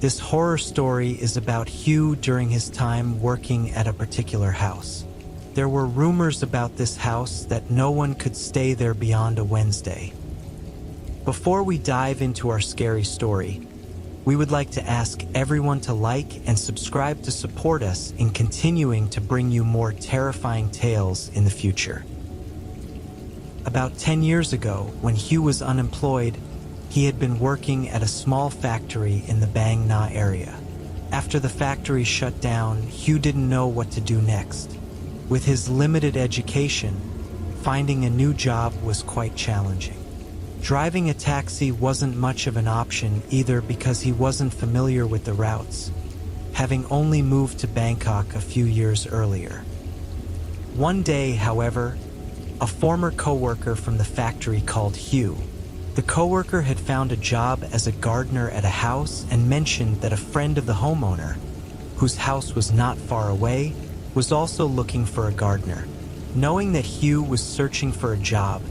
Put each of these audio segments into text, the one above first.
This horror story is about Hugh during his time working at a particular house. There were rumors about this house that no one could stay there beyond a Wednesday. Before we dive into our scary story, we would like to ask everyone to like and subscribe to support us in continuing to bring you more terrifying tales in the future. About 10 years ago, when Hugh was unemployed, he had been working at a small factory in the Bang Na area. After the factory shut down, Hugh didn't know what to do next. With his limited education, finding a new job was quite challenging. Driving a taxi wasn't much of an option either because he wasn't familiar with the routes, having only moved to Bangkok a few years earlier. One day, however, a former coworker from the factory called Hugh. The coworker had found a job as a gardener at a house and mentioned that a friend of the homeowner, whose house was not far away, was also looking for a gardener. Knowing that Hugh was searching for a job,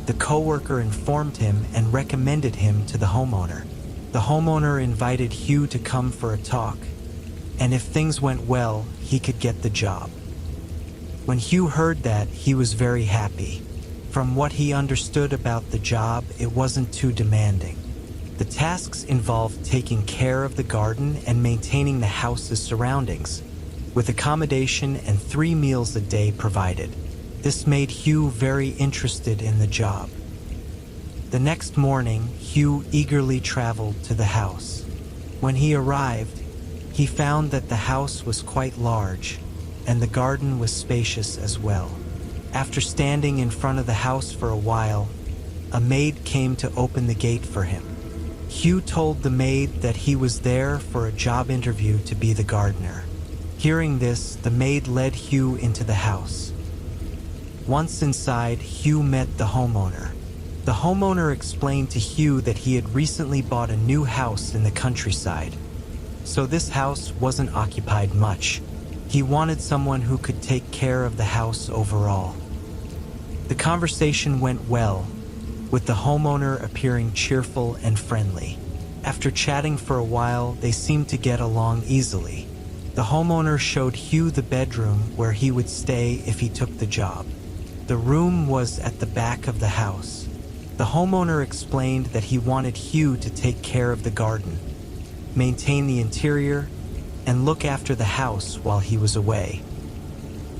the coworker informed him and recommended him to the homeowner. The homeowner invited Hugh to come for a talk, and if things went well, he could get the job. When Hugh heard that, he was very happy. From what he understood about the job, it wasn't too demanding. The tasks involved taking care of the garden and maintaining the house's surroundings, with accommodation and 3 meals a day provided. This made Hugh very interested in the job. The next morning, Hugh eagerly traveled to the house. When he arrived, he found that the house was quite large, and the garden was spacious as well. After standing in front of the house for a while, a maid came to open the gate for him. Hugh told the maid that he was there for a job interview to be the gardener. Hearing this, the maid led Hugh into the house. Once inside, Hugh met the homeowner. The homeowner explained to Hugh that he had recently bought a new house in the countryside, so this house wasn't occupied much. He wanted someone who could take care of the house overall. The conversation went well, with the homeowner appearing cheerful and friendly. After chatting for a while, they seemed to get along easily. The homeowner showed Hugh the bedroom where he would stay if he took the job. The room was at the back of the house. The homeowner explained that he wanted Hugh to take care of the garden, maintain the interior, and look after the house while he was away.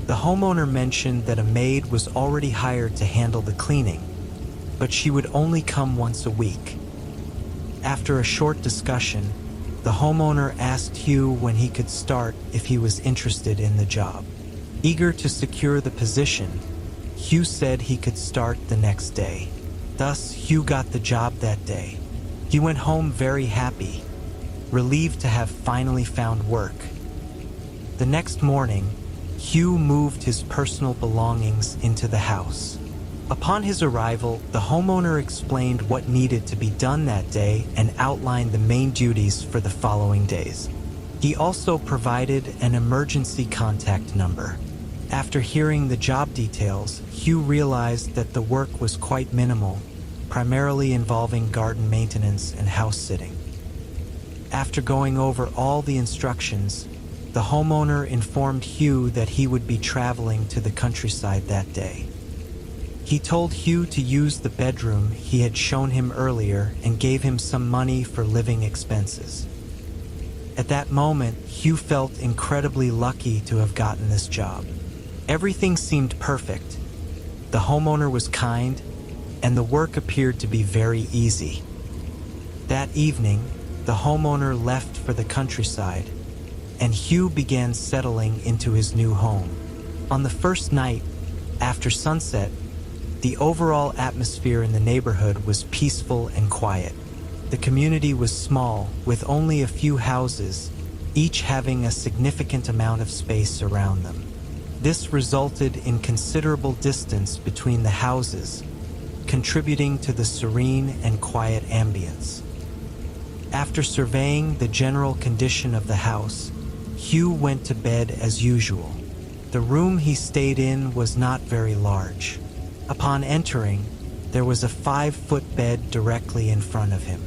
The homeowner mentioned that a maid was already hired to handle the cleaning, but she would only come once a week. After a short discussion, the homeowner asked Hugh when he could start if he was interested in the job. Eager to secure the position, Hugh said he could start the next day. Thus, Hugh got the job that day. He went home very happy, relieved to have finally found work. The next morning, Hugh moved his personal belongings into the house. Upon his arrival, the homeowner explained what needed to be done that day and outlined the main duties for the following days. He also provided an emergency contact number. After hearing the job details, Hugh realized that the work was quite minimal, primarily involving garden maintenance and house sitting. After going over all the instructions, the homeowner informed Hugh that he would be traveling to the countryside that day. He told Hugh to use the bedroom he had shown him earlier and gave him some money for living expenses. At that moment, Hugh felt incredibly lucky to have gotten this job. Everything seemed perfect. The homeowner was kind, and the work appeared to be very easy. That evening, the homeowner left for the countryside, and Hugh began settling into his new home. On the first night, after sunset, the overall atmosphere in the neighborhood was peaceful and quiet. The community was small, with only a few houses, each having a significant amount of space around them. This resulted in considerable distance between the houses, contributing to the serene and quiet ambience. After surveying the general condition of the house, Hugh went to bed as usual. The room he stayed in was not very large. Upon entering, there was a 5-foot bed directly in front of him.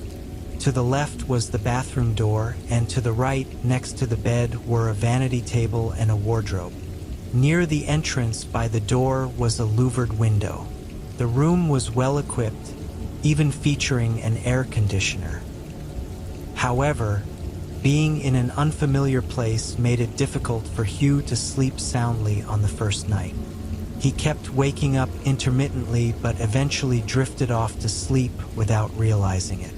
To the left was the bathroom door, and to the right, next to the bed, were a vanity table and a wardrobe. Near the entrance by the door was a louvered window. The room was well equipped, even featuring an air conditioner. However, being in an unfamiliar place made it difficult for Hugh to sleep soundly on the first night. He kept waking up intermittently but eventually drifted off to sleep without realizing it.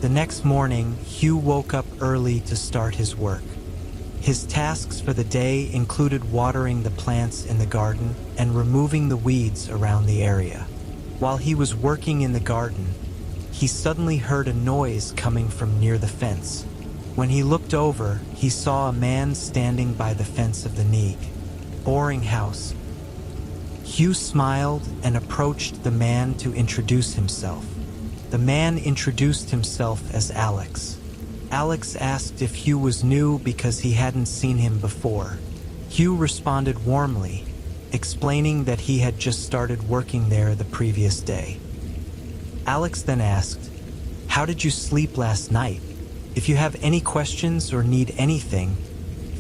The next morning, Hugh woke up early to start his work. His tasks for the day included watering the plants in the garden and removing the weeds around the area. While he was working in the garden, he suddenly heard a noise coming from near the fence. When he looked over, he saw a man standing by the fence of the boring house. Hugh smiled and approached the man to introduce himself. The man introduced himself as Alex. Alex asked if Hugh was new because he hadn't seen him before. Hugh responded warmly, explaining that he had just started working there the previous day. Alex then asked, "How did you sleep last night? If you have any questions or need anything,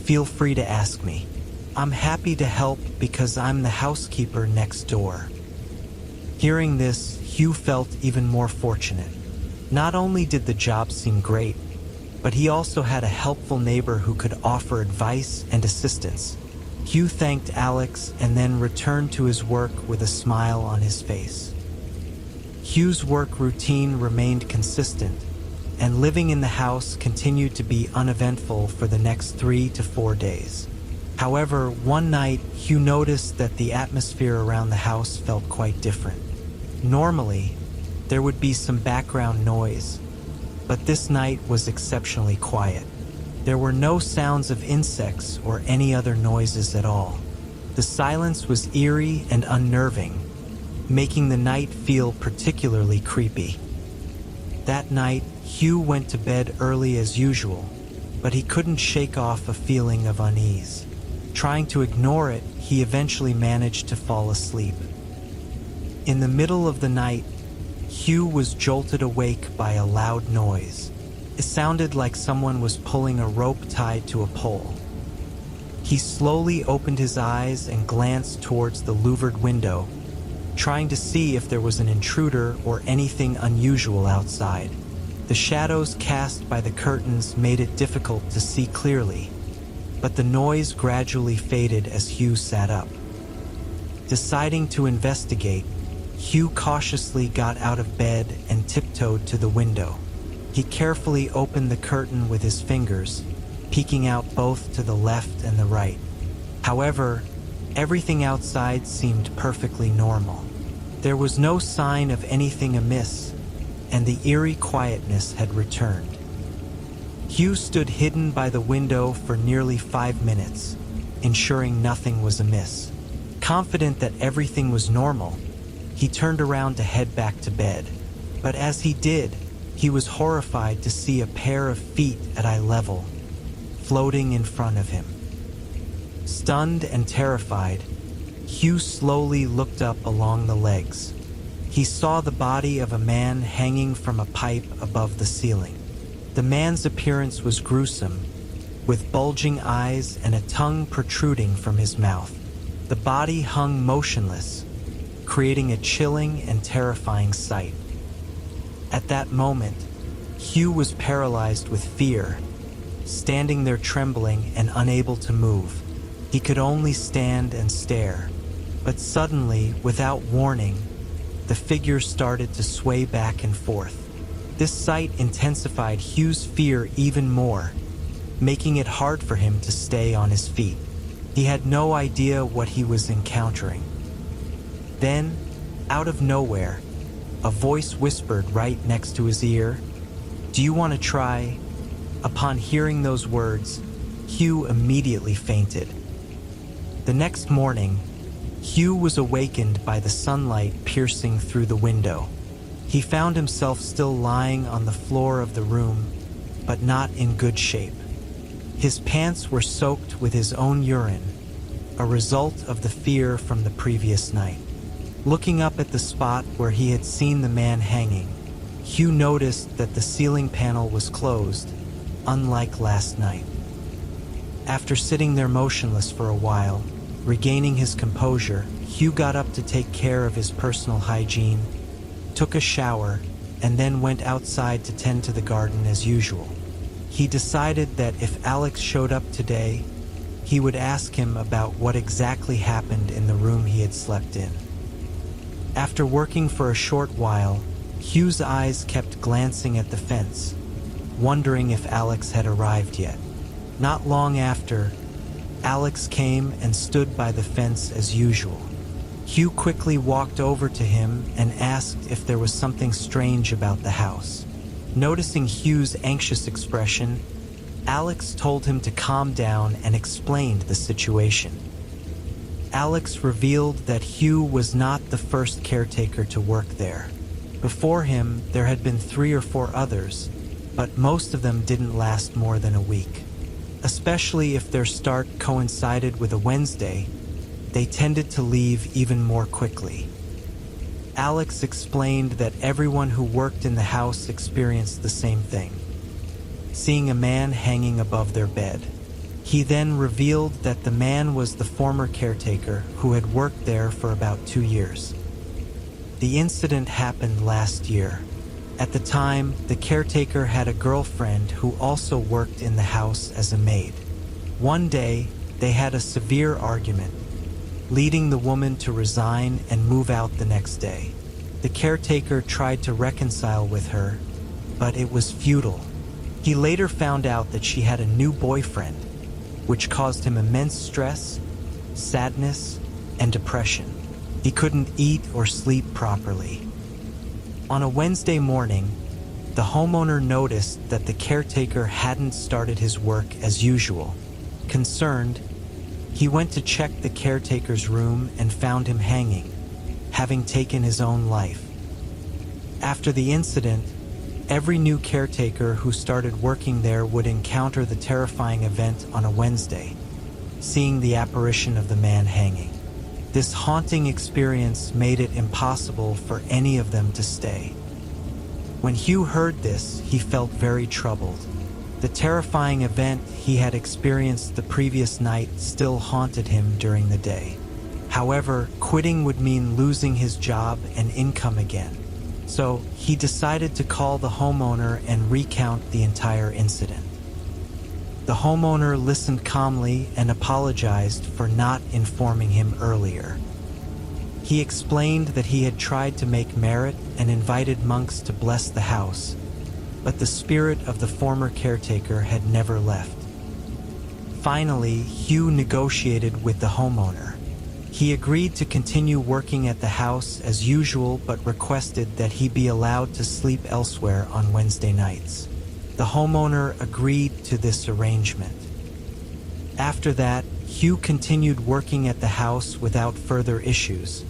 feel free to ask me. I'm happy to help because I'm the housekeeper next door." Hearing this, Hugh felt even more fortunate. Not only did the job seem great, but he also had a helpful neighbor who could offer advice and assistance. Hugh thanked Alex and then returned to his work with a smile on his face. Hugh's work routine remained consistent, and living in the house continued to be uneventful for the next 3 to 4 days. However, one night, Hugh noticed that the atmosphere around the house felt quite different. Normally, there would be some background noise, but this night was exceptionally quiet. There were no sounds of insects or any other noises at all. The silence was eerie and unnerving, making the night feel particularly creepy. That night, Hugh went to bed early as usual, but he couldn't shake off a feeling of unease. Trying to ignore it, he eventually managed to fall asleep. In the middle of the night, Hugh was jolted awake by a loud noise. It sounded like someone was pulling a rope tied to a pole. He slowly opened his eyes and glanced towards the louvered window, trying to see if there was an intruder or anything unusual outside. The shadows cast by the curtains made it difficult to see clearly, but the noise gradually faded as Hugh sat up. Deciding to investigate, Hugh cautiously got out of bed and tiptoed to the window. He carefully opened the curtain with his fingers, peeking out both to the left and the right. However, everything outside seemed perfectly normal. There was no sign of anything amiss, and the eerie quietness had returned. Hugh stood hidden by the window for nearly 5 minutes, ensuring nothing was amiss. Confident that everything was normal, he turned around to head back to bed. But as he did, he was horrified to see a pair of feet at eye level, floating in front of him. Stunned and terrified, Hugh slowly looked up along the legs. He saw the body of a man hanging from a pipe above the ceiling. The man's appearance was gruesome, with bulging eyes and a tongue protruding from his mouth. The body hung motionless, creating a chilling and terrifying sight. At that moment, Hugh was paralyzed with fear, standing there trembling and unable to move. He could only stand and stare. But suddenly, without warning, the figure started to sway back and forth. This sight intensified Hugh's fear even more, making it hard for him to stay on his feet. He had no idea what he was encountering. Then, out of nowhere, a voice whispered right next to his ear, "Do you want to try?" Upon hearing those words, Hugh immediately fainted. The next morning, Hugh was awakened by the sunlight piercing through the window. He found himself still lying on the floor of the room, but not in good shape. His pants were soaked with his own urine, a result of the fear from the previous night. Looking up at the spot where he had seen the man hanging, Hugh noticed that the ceiling panel was closed, unlike last night. After sitting there motionless for a while, regaining his composure, Hugh got up to take care of his personal hygiene, took a shower, and then went outside to tend to the garden as usual. He decided that if Alex showed up today, he would ask him about what exactly happened in the room he had slept in. After working for a short while, Hugh's eyes kept glancing at the fence, wondering if Alex had arrived yet. Not long after, Alex came and stood by the fence as usual. Hugh quickly walked over to him and asked if there was something strange about the house. Noticing Hugh's anxious expression, Alex told him to calm down and explained the situation. Alex revealed that Hugh was not the first caretaker to work there. Before him, there had been 3 or 4 others, but most of them didn't last more than a week. Especially if their start coincided with a Wednesday, they tended to leave even more quickly. Alex explained that everyone who worked in the house experienced the same thing, seeing a man hanging above their bed. He then revealed that the man was the former caretaker who had worked there for about 2 years. The incident happened last year. At the time, the caretaker had a girlfriend who also worked in the house as a maid. One day, they had a severe argument, leading the woman to resign and move out the next day. The caretaker tried to reconcile with her, but it was futile. He later found out that she had a new boyfriend, which caused him immense stress, sadness, and depression. He couldn't eat or sleep properly. On a Wednesday morning, the homeowner noticed that the caretaker hadn't started his work as usual. Concerned, he went to check the caretaker's room and found him hanging, having taken his own life. After the incident, every new caretaker who started working there would encounter the terrifying event on a Wednesday, seeing the apparition of the man hanging. This haunting experience made it impossible for any of them to stay. When Hugh heard this, he felt very troubled. The terrifying event he had experienced the previous night still haunted him during the day. However, quitting would mean losing his job and income again. So he decided to call the homeowner and recount the entire incident. The homeowner listened calmly and apologized for not informing him earlier. He explained that he had tried to make merit and invited monks to bless the house, but the spirit of the former caretaker had never left. Finally, Hugh negotiated with the homeowner. He agreed to continue working at the house as usual, but requested that he be allowed to sleep elsewhere on Wednesday nights. The homeowner agreed to this arrangement. After that, Hugh continued working at the house without further issues,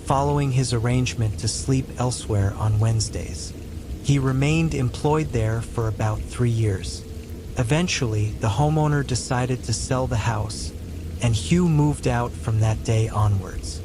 following his arrangement to sleep elsewhere on Wednesdays. He remained employed there for about 3 years. Eventually, the homeowner decided to sell the house, and Hugh moved out from that day onwards.